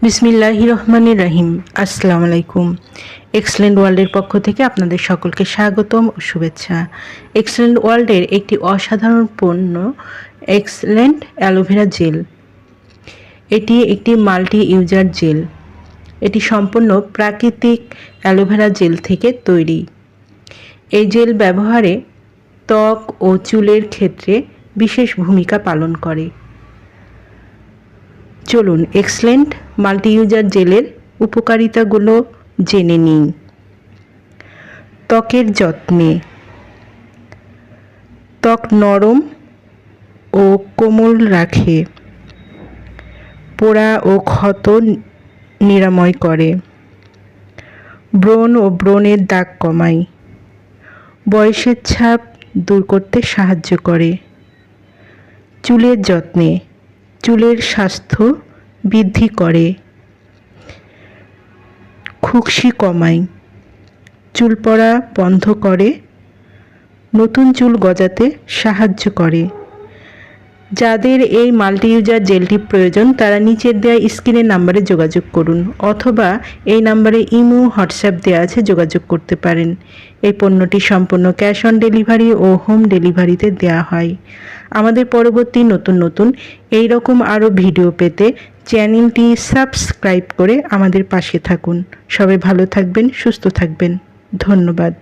বিসমিল্লাহির রহমানির রহিম। আসসালামু আলাইকুম। এক্সেলেন্ট ওয়ার্ল্ডের পক্ষ থেকে আপনাদের সকলকে স্বাগতম ও শুভেচ্ছা। এক্সেলেন্ট ওয়ার্ল্ডের একটি অসাধারণ পণ্য এক্সেলেন্ট অ্যালোভেরা জেল। এটি একটি মাল্টি ইউজার জেল। এটি সম্পূর্ণ প্রাকৃতিক অ্যালোভেরা জেল থেকে তৈরি। এই জেল ব্যবহারে ত্বক ও চুলের ক্ষেত্রে বিশেষ ভূমিকা পালন করে। চলুন এক্সেলেন্ট মাল্টি ইউজার জেলের উপকারিতাগুলো জেনে নিই। ত্বকের যত্নে ত্বক নরম ও কোমল রাখে, পোড়া ও ক্ষত নিরাময় করে, ব্রণ ও ব্রণের দাগ কমায়, বয়সের ছাপ দূর করতে সাহায্য করে। চুলের যত্নে চুলের স্বাস্থ্য বৃদ্ধি করে, খুশকি কমায়, চুল পড়া বন্ধ করে, নতুন চুল গজাতে সাহায্য করে। যাদের এই মাল্টি ইউজার জেলটি প্রয়োজন তারা নিচের দেওয়া স্ক্রিনের নাম্বারে যোগাযোগ করুন, অথবা এই নাম্বারে ইমো হোয়াটসঅ্যাপ দেওয়া আছে, যোগাযোগ করতে পারেন। এই পণ্যটি সম্পূর্ণ ক্যাশ অন ডেলিভারি ও হোম ডেলিভারিতে দেওয়া হয়। আমাদের পরবর্তী নতুন এই রকম আরও ভিডিও পেতে চ্যানেলটি সাবস্ক্রাইব করে আমাদের পাশে থাকুন। সবাই ভালো থাকবেন, সুস্থ থাকবেন। ধন্যবাদ।